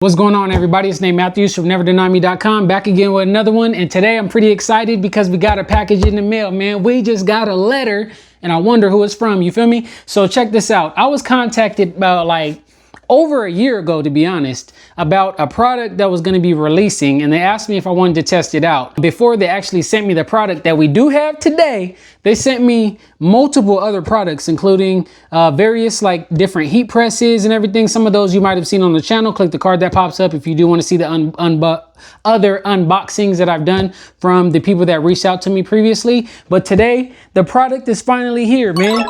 What's going on, everybody? It's Nate Matthews from NeverDenyMe.com, back again with another one. And today I'm pretty excited because we got a package in the mail, man. We just got a letter and I wonder who it's from, you feel me? So check this out. I was contacted about over a year ago, to be honest, about a product that was going to be releasing, and they asked me if I wanted to test it out. Before they actually sent me the product that we do have today, they sent me multiple other products, including various different heat presses and everything. Some of those you might have seen on the channel. Click the card that pops up if you do want to see the other unboxings that I've done from the people that reached out to me previously. But today, the product is finally here, man.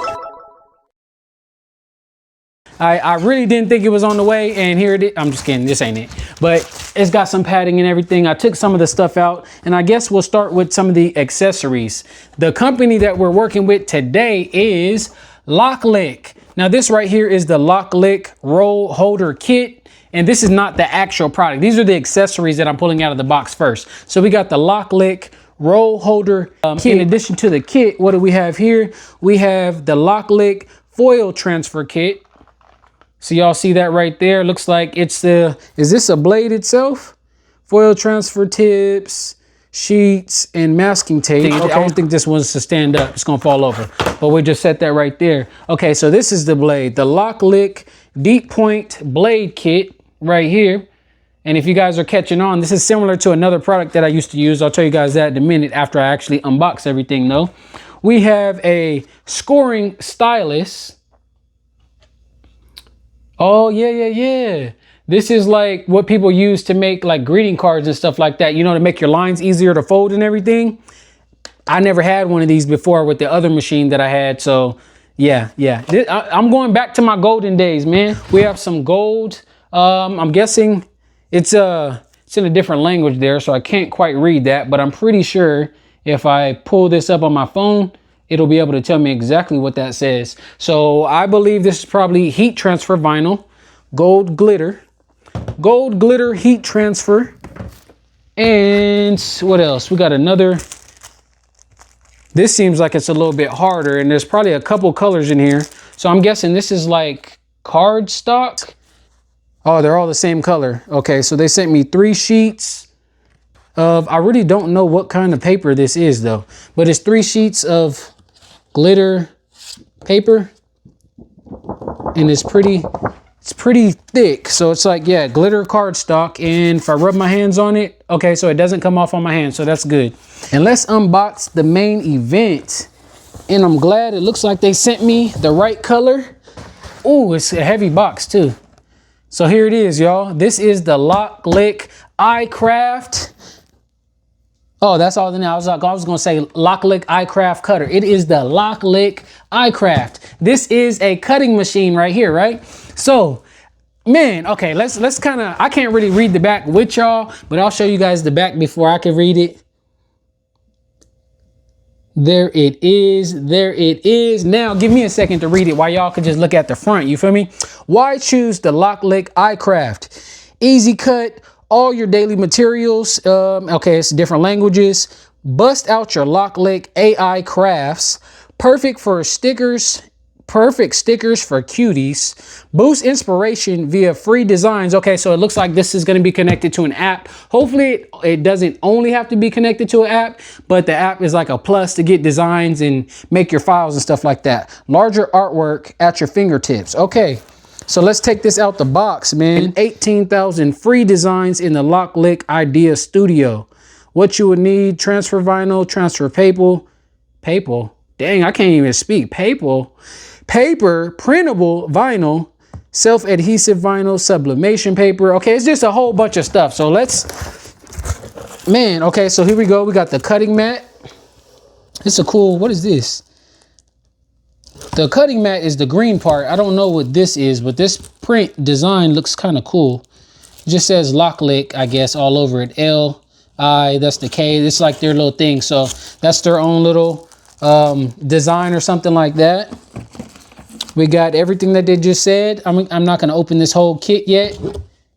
I really didn't think it was on the way, and here it is. I'm just kidding, this ain't it. But it's got some padding and everything. I took some of the stuff out, and I guess we'll start with some of the accessories. The company that we're working with today is LokLik. Now this right here is the LokLik roll holder kit, and this is not the actual product. These are the accessories that I'm pulling out of the box first. So we got the LokLik roll holder kit. In addition to the kit, what do we have here? We have the LokLik foil transfer kit. So y'all see that right there? Looks like it's is this a blade itself? Foil transfer tips, sheets, and masking tape. Okay. I don't think this one's to stand up. It's gonna fall over, but we just set that right there. Okay, so this is the blade, the LokLik deep point blade kit right here. And if you guys are catching on, this is similar to another product that I used to use. I'll tell you guys that in a minute after I actually unbox everything though. We have a scoring stylus. Oh, yeah. This is like what people use to make like greeting cards and stuff like that, you know, to make your lines easier to fold and everything. I never had one of these before with the other machine that I had. So yeah. I'm going back to my golden days, man. We have some gold. I'm guessing it's in a different language there, so I can't quite read that, but I'm pretty sure if I pull this up on my phone, it'll be able to tell me exactly what that says. So I believe this is probably heat transfer vinyl, gold glitter heat transfer. And what else? We got another. This seems like it's a little bit harder, and there's probably a couple colors in here. So I'm guessing this is like card stock. Oh, they're all the same color. Okay, so they sent me 3 sheets of, I really don't know what kind of paper this is though, but it's 3 sheets of glitter paper, and it's pretty thick. So it's like, yeah, glitter cardstock. And if I rub my hands on it, okay, so it doesn't come off on my hand, so that's good. And let's unbox the main event. And I'm glad it looks like they sent me the right color. Oh, it's a heavy box too. So here it is, y'all. This is the LokLik iCraft. Oh, that's all the name. I was going to say LokLik iCraft cutter. It is the LokLik iCraft. This is a cutting machine right here, right? So, man, okay, let's kind of, I can't really read the back with y'all, but I'll show you guys the back before I can read it. There it is. There it is. Now, give me a second to read it while y'all can just look at the front. You feel me? Why choose the LokLik iCraft? Easy cut. All your daily materials. Okay, it's different languages. Bust out your LokLik AI crafts. Perfect for stickers. Perfect stickers for cuties. Boost inspiration via free designs. Okay, so it looks like this is going to be connected to an app. Hopefully it doesn't only have to be connected to an app, but the app is like a plus to get designs and make your files and stuff like that. Larger artwork at your fingertips. Okay. So let's take this out the box, man. 18,000 free designs in the LokLik Idea Studio. What you would need: transfer vinyl, transfer paper. Dang, I can't even speak. Paper, printable vinyl, self-adhesive vinyl, sublimation paper. Okay, it's just a whole bunch of stuff. So man, okay, so here we go. We got the cutting mat. It's a cool, what is this? The cutting mat is the green part. I don't know what this is, but this print design looks kind of cool. It just says LokLik, I guess, all over it. L-I, that's the K. It's like their little thing. So that's their own little design or something like that. We got everything that they just said. I'm not going to open this whole kit yet.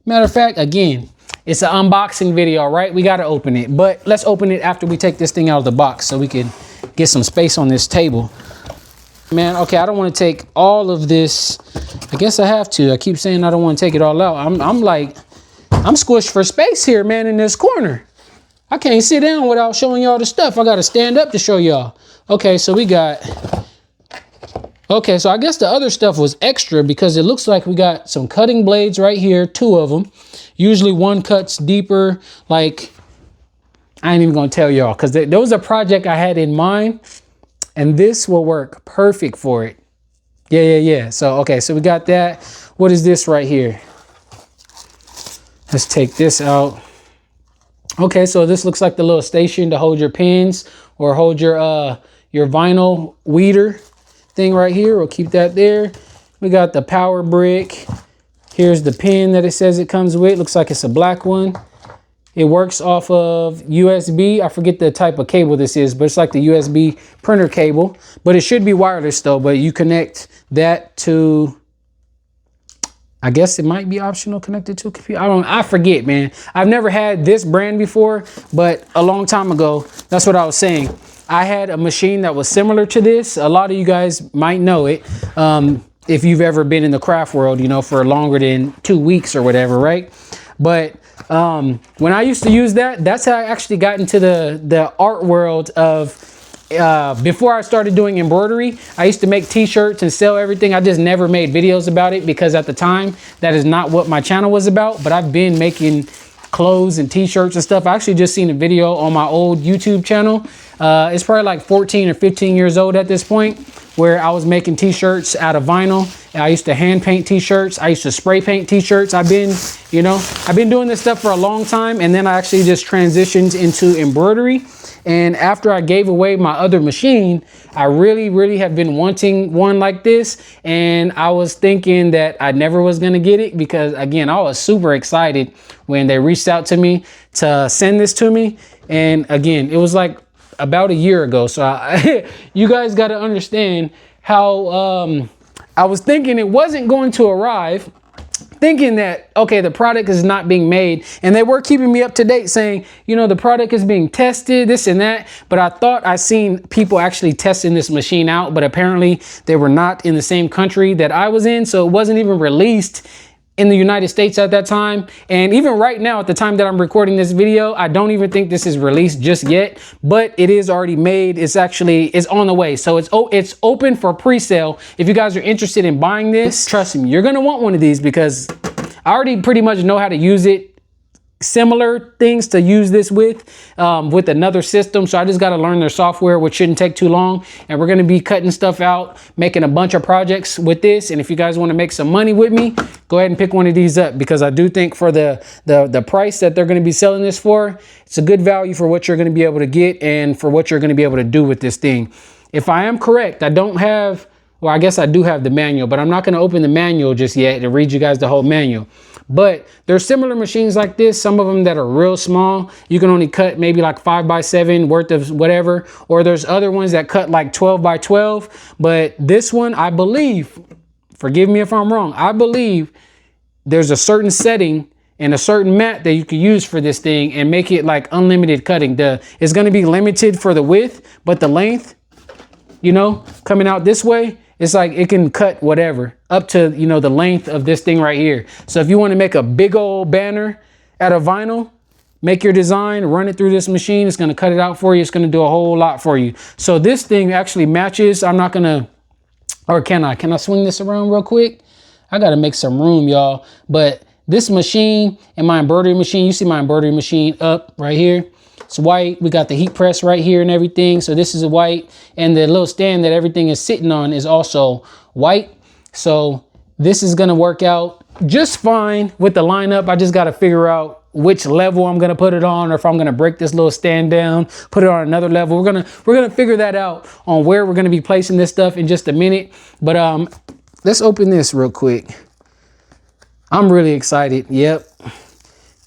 Matter of fact, again, it's an unboxing video, right? We got to open it. But let's open it after we take this thing out of the box so we can get some space on this table. Man, okay, I don't want to take all of this. I guess I have to. I keep saying I don't want to take it all out. I'm like I'm squished for space here, man, in this corner. I can't sit down without showing y'all the stuff. I got to stand up to show y'all. Okay, so we got... Okay, so I guess the other stuff was extra because it looks like we got some cutting blades right here, 2 of them. Usually one cuts deeper, like... I ain't even going to tell y'all because there was a project I had in mind, and this will work perfect for it. Yeah. So, okay, so we got that. What is this right here? Let's take this out. Okay, so this looks like the little station to hold your pins or hold your vinyl weeder thing right here. We'll keep that there. We got the power brick. Here's the pin that it says it comes with. Looks like it's a black one. It works off of USB. I forget the type of cable this is, but it's like the USB printer cable. But it should be wireless though, but you connect that to... I guess it might be optional connected to a computer. I forget, man. I've never had this brand before, but a long time ago, that's what I was saying. I had a machine that was similar to this. A lot of you guys might know it. If you've ever been in the craft world, you know, for longer than 2 weeks or whatever, right? But when I used to use that, that's how I actually got into the art world of... before I started doing embroidery, I used to make t-shirts and sell everything. I just never made videos about it because at the time, that is not what my channel was about. But I've been making clothes and t-shirts and stuff. I actually just seen a video on my old YouTube channel. It's probably like 14 or 15 years old at this point, where I was making t-shirts out of vinyl. I used to hand paint t-shirts. I used to spray paint t-shirts. I've been doing this stuff for a long time. And then I actually just transitioned into embroidery. And after I gave away my other machine, I really have been wanting one like this. And I was thinking that I never was going to get it because, again, I was super excited when they reached out to me to send this to me. And again, it was like about a year ago. So you guys got to understand how I was thinking it wasn't going to arrive. Thinking that, okay, the product is not being made, and they were keeping me up to date saying, you know, the product is being tested, this and that. But I thought I seen people actually testing this machine out, but apparently they were not in the same country that I was in. So it wasn't even released in the United States at that time. And even right now, at the time that I'm recording this video, I don't even think this is released just yet, but it is already made. It's on the way. So it's open for pre-sale. If you guys are interested in buying this, trust me, you're going to want one of these because I already pretty much know how to use it. Similar things to use this with another system. So I just got to learn their software, which shouldn't take too long. And we're going to be cutting stuff out, making a bunch of projects with this. And if you guys want to make some money with me, go ahead and pick one of these up, because I do think for the price that they're going to be selling this for, it's a good value for what you're going to be able to get and for what you're going to be able to do with this thing. If I am correct, I don't have, well, I guess I do have the manual, but I'm not going to open the manual just yet to read you guys the whole manual. But there's similar machines like this, some of them that are real small. You can only cut maybe like 5x7 worth of whatever, or there's other ones that cut like 12x12. But this one, I believe, forgive me if I'm wrong, I believe there's a certain setting and a certain mat that you can use for this thing and make it like unlimited cutting. It's going to be limited for the width, but the length, you know, coming out this way, it's like it can cut whatever up to, you know, the length of this thing right here. So if you want to make a big old banner out of vinyl, make your design, run it through this machine. It's going to cut it out for you. It's going to do a whole lot for you. So this thing actually matches. I'm not going to, or can I swing this around real quick? I got to make some room, y'all. But this machine and my embroidery machine, you see my embroidery machine up right here. It's white. We got the heat press right here and everything. So this is a white, and the little stand that everything is sitting on is also white. So this is going to work out just fine with the lineup. I just got to figure out which level I'm going to put it on, or if I'm going to break this little stand down, put it on another level. We're going to figure that out on where we're going to be placing this stuff in just a minute. But let's open this real quick. I'm really excited. Yep.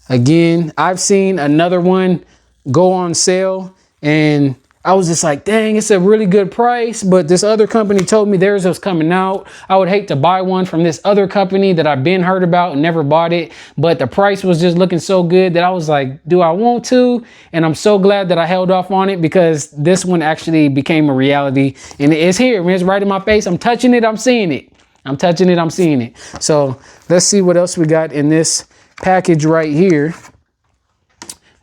Again, I've seen another one go on sale, and I was just like, dang, it's a really good price, but this other company told me theirs was coming out. I would hate to buy one from this other company that I've been heard about and never bought it, but the price was just looking so good that I was like, do I want to? And I'm so glad that I held off on it, because this one actually became a reality, and it's here, man. It's right in my face. I'm touching it, I'm seeing it. I'm touching it, I'm seeing it. So let's see what else we got in this package right here.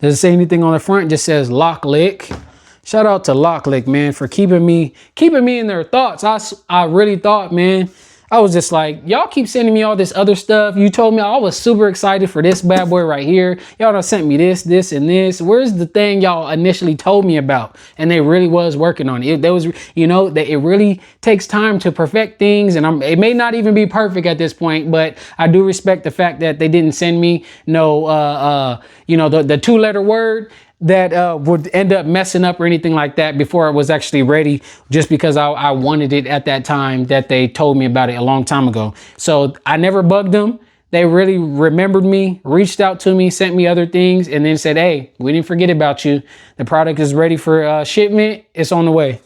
Doesn't say anything on the front, just says LokLik. Shout out to LokLik, man, for keeping me in their thoughts. I really thought, man, I was just like, y'all keep sending me all this other stuff. You told me I was super excited for this bad boy right here. Y'all done sent me this, and this. Where's the thing y'all initially told me about? And they really was working on it. There was, you know, that it really takes time to perfect things. And it may not even be perfect at this point, but I do respect the fact that they didn't send me no, you know, the 2-letter word that would end up messing up or anything like that before it was actually ready, just because I wanted it at that time that they told me about it a long time ago. So I never bugged them. They really remembered me, reached out to me, sent me other things, and then said, hey, we didn't forget about you. The product is ready for shipment. It's on the way.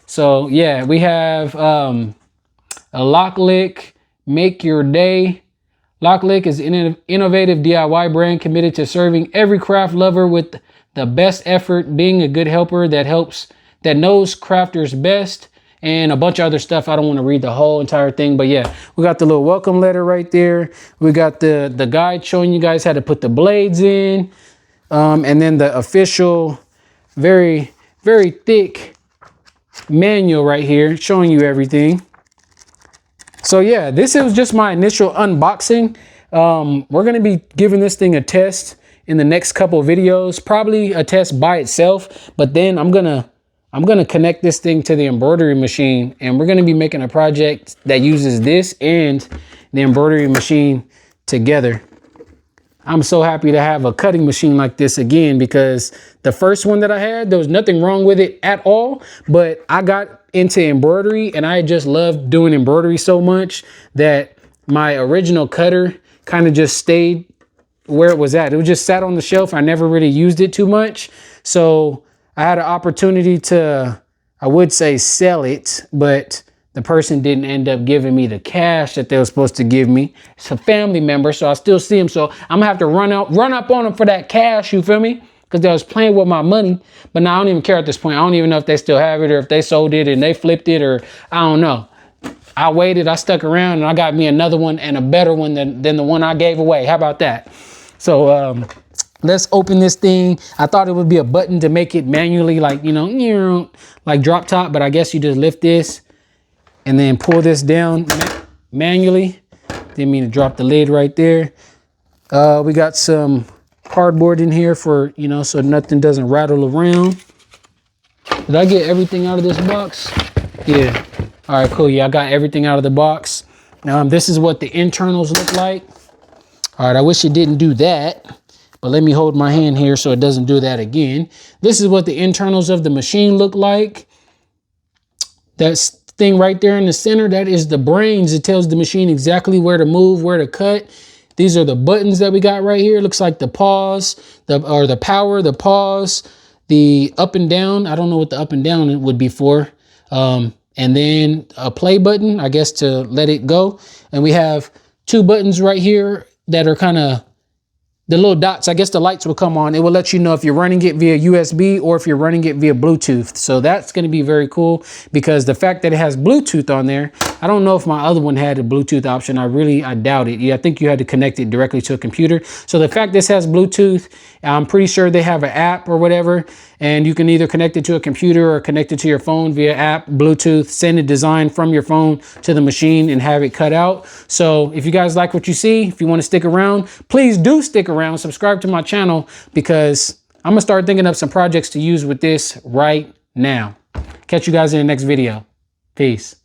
So yeah, we have a LokLik Make Your Day. LokLik is an innovative DIY brand committed to serving every craft lover with the best effort, being a good helper that knows crafters best, and a bunch of other stuff. I don't want to read the whole entire thing, but yeah, we got the little welcome letter right there. We got the guide showing you guys how to put the blades in, and then the official, very, very thick manual right here showing you everything. So yeah, this is just my initial unboxing. We're going to be giving this thing a test in the next couple of videos, probably a test by itself, but then I'm gonna connect this thing to the embroidery machine, and we're gonna be making a project that uses this and the embroidery machine together. I'm so happy to have a cutting machine like this again, because the first one that I had, there was nothing wrong with it at all, but I got into embroidery and I just loved doing embroidery so much that my original cutter kind of just stayed where it was at. It was just sat on the shelf. I never really used it too much. So I had an opportunity to, I would say, sell it, but the person didn't end up giving me the cash that they were supposed to give me. It's a family member, so I still see him. So I'm gonna have to run up on them for that cash, you feel me? Because they was playing with my money. But now I don't even care at this point. I don't even know if they still have it or if they sold it and they flipped it, or I don't know. I waited, I stuck around, and I got me another one and a better one than the one I gave away. How about that? So let's open this thing. I thought it would be a button to make it manually, like, you know, like drop top, but I guess you just lift this and then pull this down manually. Didn't mean to drop the lid right there. We got some cardboard in here for, you know, so nothing doesn't rattle around. Did I get everything out of this box? Yeah. All right, cool. Yeah, I got everything out of the box. This is what the internals look like. All right, I wish it didn't do that, but let me hold my hand here so it doesn't do that again. This is what the internals of the machine look like. That thing right there in the center, that is the brains. It tells the machine exactly where to move, where to cut. These are the buttons that we got right here. It looks like the pause, the power, the pause, the up and down. I don't know what the up and down would be for. And then a play button, I guess, to let it go. And we have 2 buttons right here that are kind of the little dots. I guess the lights will come on. It will let you know if you're running it via USB or if you're running it via Bluetooth. So that's going to be very cool, because the fact that it has Bluetooth on there, I don't know if my other one had a Bluetooth option. I doubt it. Yeah, I think you had to connect it directly to a computer. So the fact this has Bluetooth, I'm pretty sure they have an app or whatever, and you can either connect it to a computer or connect it to your phone via app, Bluetooth, send a design from your phone to the machine and have it cut out. So if you guys like what you see, if you want to stick around, please do stick around, subscribe to my channel, because I'm gonna start thinking of some projects to use with this right now. Catch you guys in the next video. Peace.